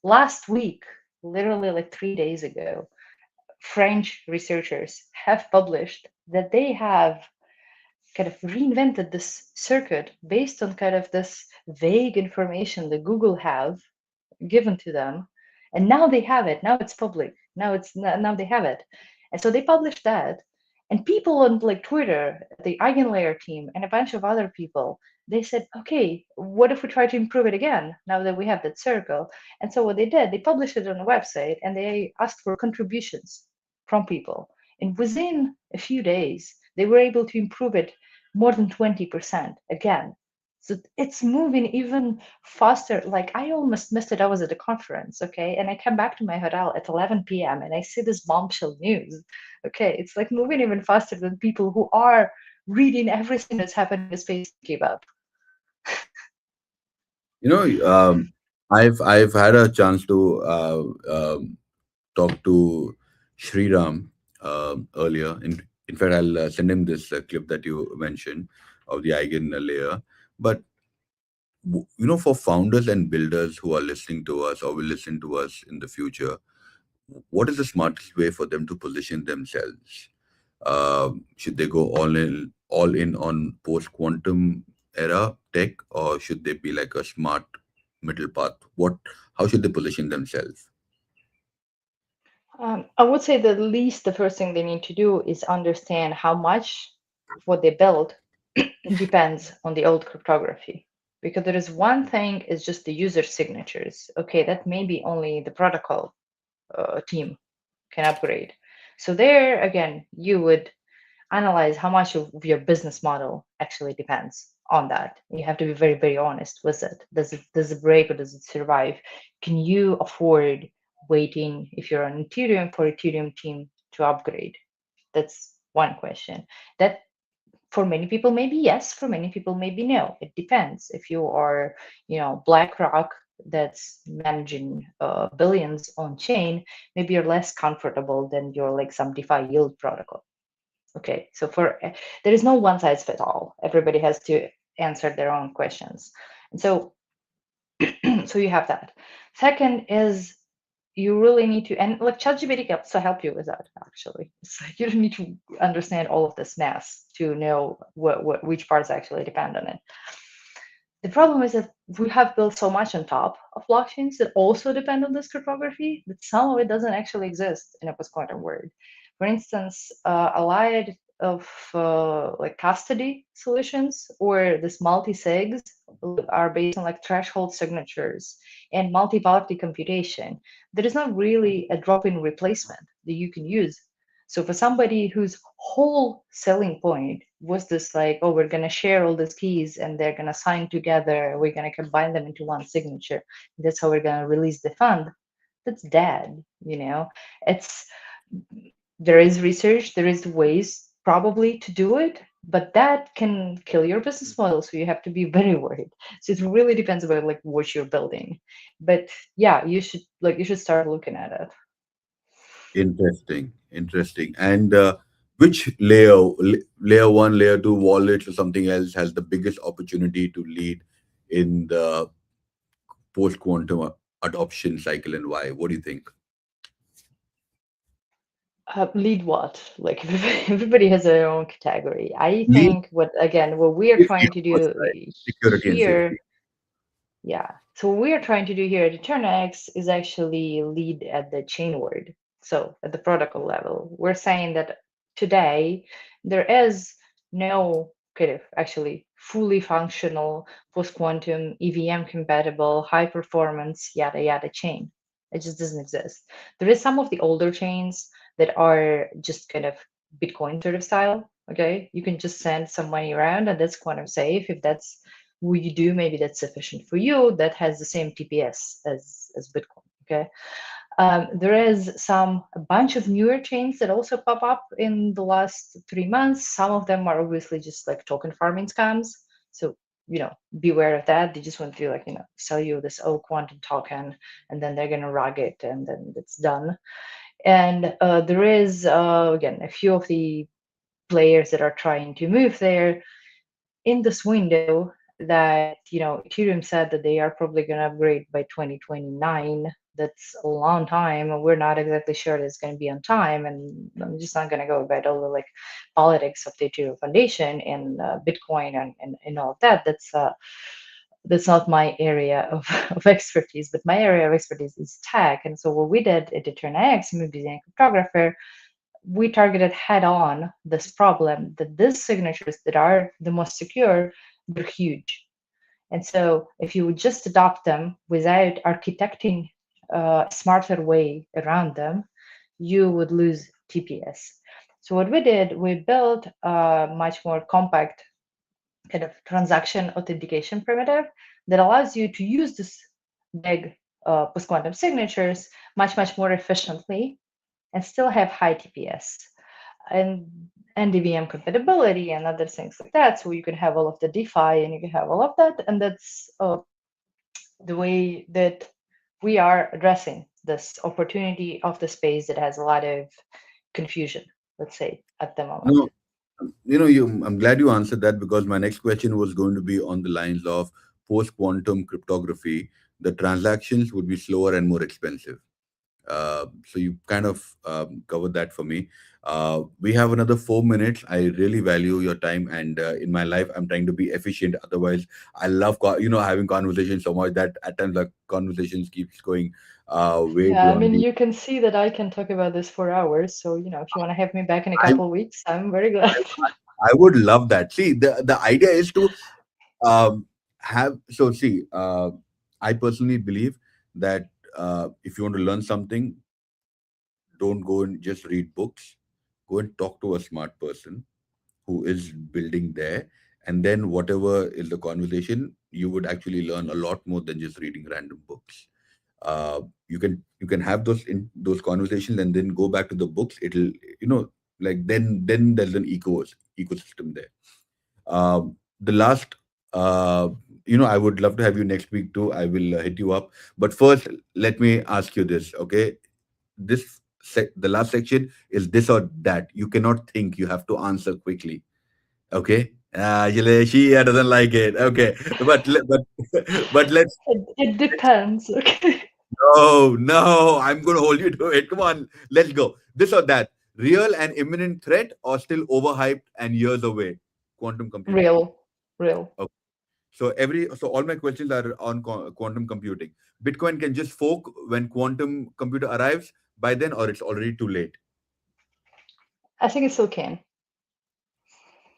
Last week, literally like 3 days ago, French researchers have published that they have kind of reinvented this circuit based on kind of this vague information that Google have given to them, and now they have it. Now it's public. Now they have it, and so they published that. And people on like Twitter, the Eigenlayer team, and a bunch of other people, they said, "Okay, what if we try to improve it again now that we have that circle?" And so what they did, they published it on the website, and they asked for contributions from people. And within a few days, they were able to improve it more than 20% again. So it's moving even faster. Like I almost missed it. I was at a conference, okay, and I come back to my hotel at 11 p.m. and I see this bombshell news. Okay, it's like moving even faster than people who are reading everything that's happening in the space to keep up. You know, I've had a chance to talk to Sriram earlier. In fact, I'll send him this clip that you mentioned of the eigen layer. But for founders and builders who are listening to us or will listen to us in the future, what is the smartest way for them to position themselves? Should they go all in on post quantum era tech, or should they be like a smart middle path? How should they position themselves? I would say the first thing they need to do is understand how much what they build depends on the old cryptography. Because there is one thing is just the user signatures. Okay, that may be only the protocol team can upgrade. So there again, you would analyze how much of your business model actually depends on that. You have to be very, very honest with it. Does it break or does it survive? Can you afford waiting if you're on Ethereum for Ethereum team to upgrade? That's one question. That for many people maybe yes, for many people maybe no. It depends. If you are, BlackRock that's managing billions on chain, maybe you're less comfortable than you're like some DeFi yield protocol. Okay, so there is no one size fits all. Everybody has to answer their own questions, and so so you have that. Second is you really need to, and like ChatGPT can also help you with that. Actually, it's like you don't need to understand all of this mess to know which parts actually depend on it. The problem is that we have built so much on top of blockchains that also depend on this cryptography that some of it doesn't actually exist in a post-quantum world. For instance, a lot of like custody solutions or this multi-sigs are based on like threshold signatures and multi-party computation. There is not really a drop-in replacement that you can use. So for somebody whose whole selling point was this like, oh, we're going to share all these keys and they're going to sign together, we're going to combine them into one signature, that's how we're going to release the fund, that's dead. It's there is research, there is ways probably to do it, but that can kill your business model, so you have to be very worried. So it really depends about like what you're building, but yeah, you should start looking at it. Interesting, interesting. And which layer one, layer two wallets or something else has the biggest opportunity to lead in the post quantum adoption cycle, and why? What do you think? Lead what? Like everybody has their own category. I Lead think what we are trying safety to first, do right? Security and here, safety. Yeah. So what we are trying to do here at eternaX is actually lead at the chain word. So at the protocol level, we're saying that today there is no kind of actually fully functional post-quantum EVM compatible high performance yada yada chain. It just doesn't exist. There is some of the older chains that are just kind of Bitcoin sort of style. Okay. You can just send some money around and that's quantum safe if that's what you do, maybe that's sufficient for you. That has the same TPS as Bitcoin. Okay, there is a bunch of newer chains that also pop up in the last 3 months. Some of them are obviously just like token farming scams. So beware of that. They just want to like sell you this quantum token, and then they're gonna rug it, and then it's done. And there is again a few of the players that are trying to move there in this window that Ethereum said that they are probably going to upgrade by 2029. That's a long time. We're not exactly sure that it's going to be on time, and I'm just not going to go about all the like politics of the Ethereum Foundation and Bitcoin and all of that. That's not my area of, of expertise, but my area of expertise is tech. And so what we did at eternaX, Mood Design Cryptographer, we targeted head on this problem that these signatures that are the most secure, they're huge. And so if you would just adopt them without architecting a smarter way around them, you would lose TPS. So what we did, we built a much more compact kind of transaction authentication primitive that allows you to use this big post-quantum signatures much more efficiently and still have high TPS and NDVM compatibility and other things like that. So you can have all of the DeFi and you can have all of that. And that's the way that we are addressing this opportunity of the space that has a lot of confusion, let's say, at the moment. No, I'm glad you answered that because my next question was going to be on the lines of post-quantum cryptography. The transactions would be slower and more expensive. So you kind of covered that for me. We have another 4 minutes. I really value your time, and in my life, I'm trying to be efficient. Otherwise, I love having conversations so much that at times the conversations keeps going way Yeah, I beyond mean, the. you can see that I can talk about this for hours. So, if you want to have me back in a I, couple of weeks, I'm very glad. I would love that. See, the idea is to have so see. I personally believe that if you want to learn something, don't go and just read books. Go and talk to a smart person who is building there, and then whatever is the conversation, you would actually learn a lot more than just reading random books. You can have those conversations and then go back to the books. It'll like then there's an ecosystem there. The last I would love to have you next week too. I will hit you up, but first let me ask you this, okay? The last section is this or that. You cannot think, you have to answer quickly. Okay. She doesn't like it. Okay, but but let's. It depends. Okay. No, no, I'm going to hold you to it. Come on, let's go. This or that. Real and imminent threat or still overhyped and years away? Quantum computing. Real, real. Okay. So all my questions are on quantum computing. Bitcoin can just fork when quantum computer arrives by then, or it's already too late. I think it still can.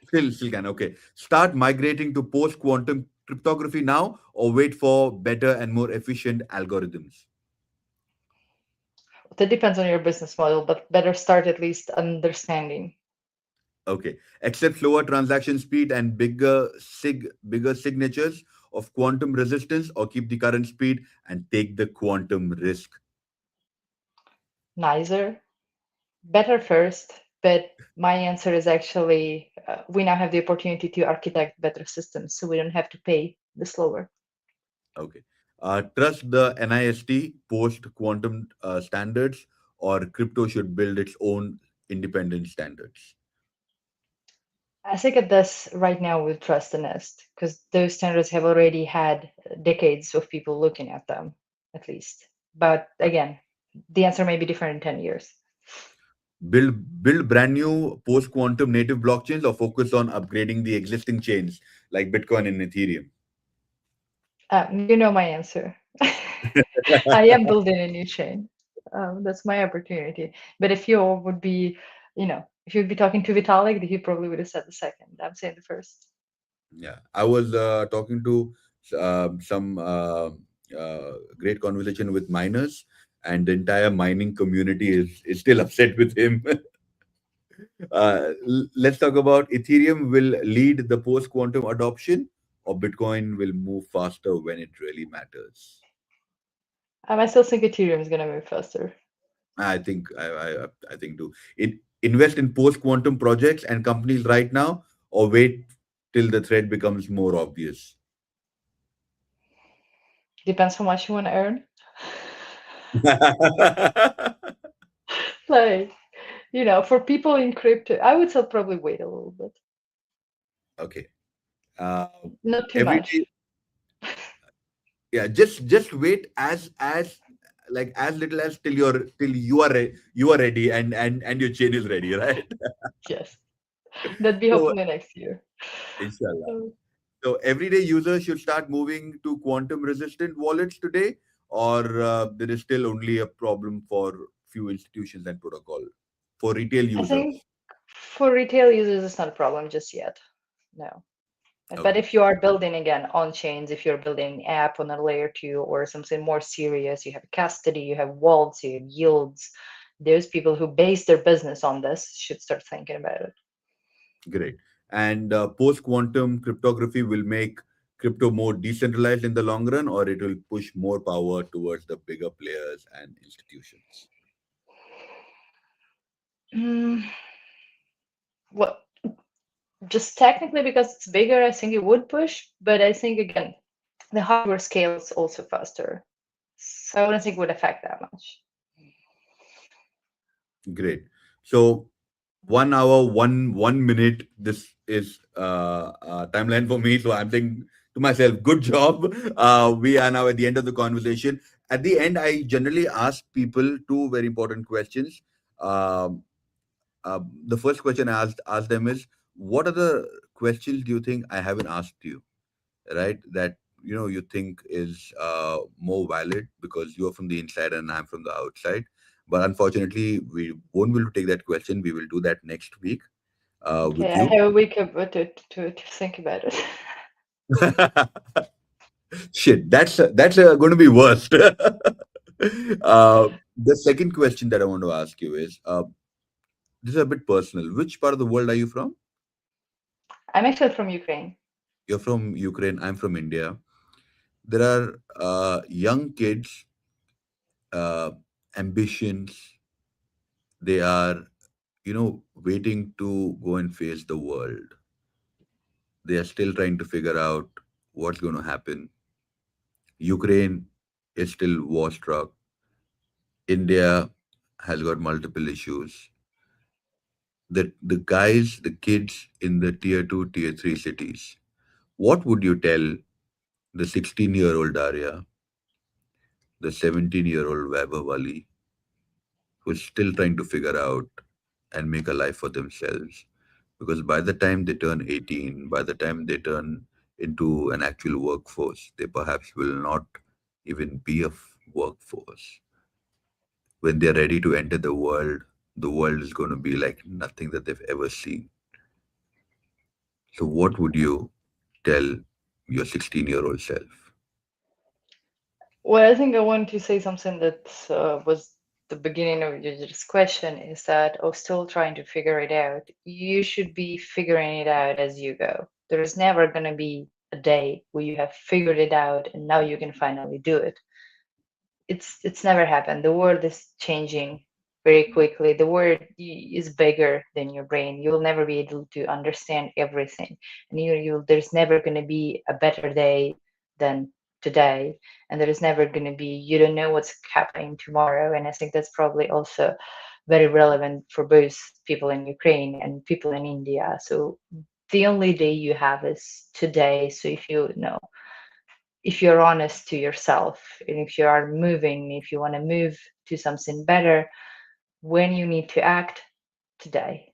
Still can. Okay. Start migrating to post quantum cryptography now, or wait for better and more efficient algorithms. That depends on your business model, but better start at least understanding. Okay. Accept slower transaction speed and bigger signatures of quantum resistance, or keep the current speed and take the quantum risk. Nicer, better first, but my answer is actually we now have the opportunity to architect better systems so we don't have to pay the slower. Okay. Trust the NIST post quantum standards, or crypto should build its own independent standards. I think at this right now with Trust the Nest, because those standards have already had decades of people looking at them, at least. But again, the answer may be different in 10 years. Build brand new post quantum native blockchains, or focus on upgrading the existing chains like Bitcoin and Ethereum. You know my answer. I am building a new chain. That's my opportunity. But if you would be, if you'd be talking to Vitalik, he probably would have said the second. I'm saying the first. Yeah, I was talking to some great conversation with miners, and the entire mining community is still upset with him. Let's talk about Ethereum will lead the post quantum adoption, or Bitcoin will move faster when it really matters. I still think Ethereum is gonna move faster. I think too. Invest in post quantum projects and companies right now, or wait till the threat becomes more obvious. Depends how much you want to earn. Like, for people in crypto, I would still probably wait a little bit. Okay. Uh, Not too every much. day, yeah. Just wait as like as little as till you are ready and your chain is ready, right? Yes. That'd be So hopefully next year. inshallah. Um, So everyday users should start moving to quantum resistant wallets today, or there is still only a problem for few institutions and protocol for retail I users. think for retail users, it's not a problem just yet. No. But Okay, if you are building again on chains, if you're building an app on a layer two or something more serious, you have custody, you have wallets, you have yields. Those people who base their business on this should start thinking about it. great. And post quantum cryptography will make crypto more decentralized in the long run, or it will push more power towards the bigger players and institutions. Mm, well, just technically because it's bigger, I think it would push, but I think again, the hardware scales also faster. So I don't think it would affect that much. Great. So 1 hour, one minute. This is timeline for me. So I'm saying to myself, good job. We are now at the end of the conversation. At the end, I generally ask people two very important questions. Um, the first question I asked them is, what are the questions do you think I haven't asked you? Right? That you think is more valid because you're from the inside and I'm from the outside. But unfortunately, we won't be able to take that question. We will do that next week Okay, with I you. have a week to think about it. Shit, that's going to be worst. The second question that I want to ask you is this is a bit personal. Which part of the world are you from? I'm actually from Ukraine. You're from Ukraine. I'm from India. There are young kids, ambitions. They are, waiting to go and face the world. They are still trying to figure out what's going to happen. Ukraine is still war struck. India has got multiple issues. The guys, the kids in the tier two, tier three cities, what would you tell the 16-year-old Daria, the 17-year-old Vaibhavv, who's still trying to figure out and make a life for themselves? Because by the time they turn 18, by the time they turn into an actual workforce, they perhaps will not even be a workforce. When they're ready to enter the world is going to be like nothing that they've ever seen. So, what would you tell your 16-year-old self? Well, I think I want to say something that was the beginning of your this question is that I was still trying to figure it out. You should be figuring it out as you go. There is never going to be a day where you have figured it out and now you can finally do it. It's never happened. The world is changing very quickly. The world is bigger than your brain. You will never be able to understand everything, and there's never going to be a better day than today, and there is never going to be. You don't know what's happening tomorrow, and I think that's probably also very relevant for both people in Ukraine and people in India. So the only day you have is today. So if you're honest to yourself and if you are moving, if you want to move to something better, when you need to act today,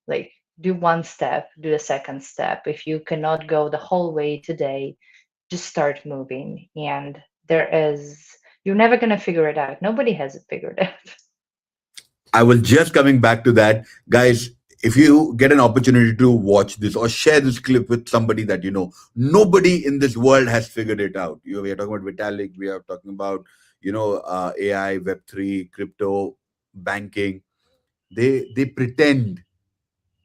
like do one step, do the second step. If you cannot go the whole way today, just start moving. And there is, you're never going to figure it out. Nobody has it figured out. I was just coming back to that. Guys, if you get an opportunity to watch this or share this clip with somebody that you know, nobody in this world has figured it out. We are talking about Vitalik, we are talking about, AI, Web3, crypto, banking. They pretend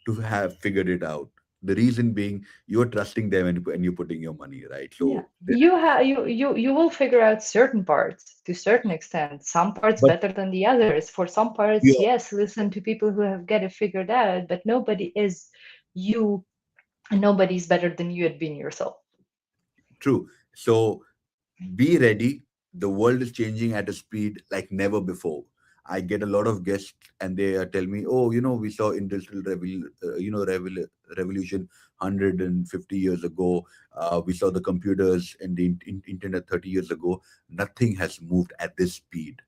to have figured it out. The reason being, you're trusting them and you're putting your money, right? Yeah, So, you will figure out certain parts to certain extent. Some parts but better than the others. For some parts, you're yes, listen to people who have got it figured out, but nobody is you, and nobody's better than you at being yourself. true. So be ready. The world is changing at a speed like never before. I get a lot of guests and they tell me, oh, we saw industrial revolution 150 years ago. We saw the computers and the internet 30 years ago. Nothing has moved at this speed,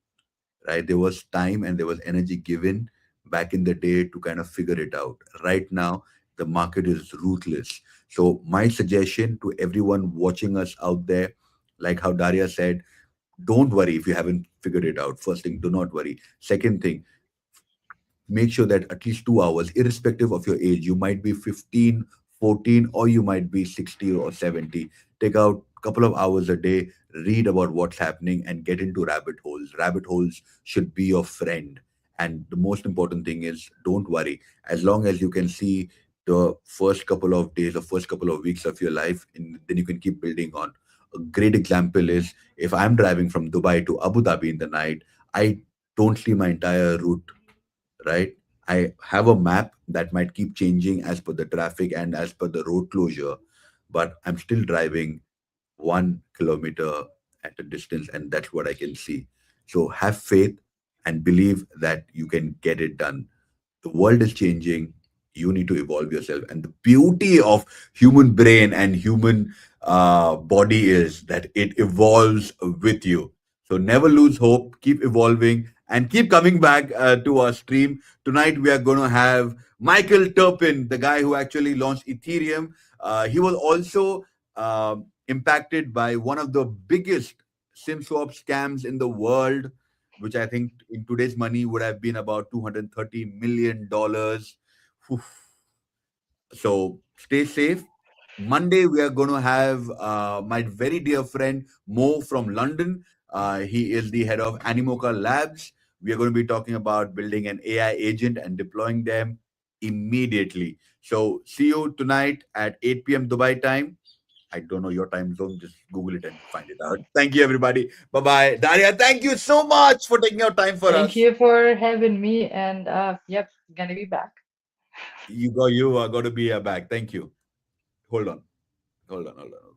right? There was time and there was energy given back in the day to kind of figure it out. Right now, the market is ruthless. So my suggestion to everyone watching us out there, like how Daria said, don't worry if you haven't figured it out. First thing, do not worry. Second thing, make sure that at least 2 hours, irrespective of your age, you might be 15, 14, or you might be 60 or 70. Take out a couple of hours a day, read about what's happening, and get into rabbit holes. Rabbit holes should be your friend. And the most important thing is don't worry. As long as you can see the first couple of days or first couple of weeks of your life, and then you can keep building on. A great example is if I'm driving from Dubai to Abu Dhabi in the night, I don't see my entire route, right? I have a map that might keep changing as per the traffic and as per the road closure, but I'm still driving 1 kilometer at a distance, and that's what I can see. So have faith and believe that you can get it done. The world is changing. You need to evolve yourself, and the beauty of human brain and human body is that it evolves with you. So never lose hope, keep evolving, and keep coming back to our stream. Tonight we are going to have Michael Turpin, the guy who actually launched Ethereum. He was also impacted by one of the biggest sim swap scams in the world, which I think in today's money would have been about $230 million. So stay safe. Monday, we are going to have my very dear friend Mo from London. He is the head of Animoca Labs. We are going to be talking about building an AI agent and deploying them immediately. So see you tonight at 8 p.m. Dubai time. I don't know your time zone. Just Google it and find it out. Thank you, everybody. Bye bye. Daria, thank you so much for taking out time for Thank us. you for having me, and yep, gonna be back. You are going to be back. Thank you. Hold on. Hold on. Hold on.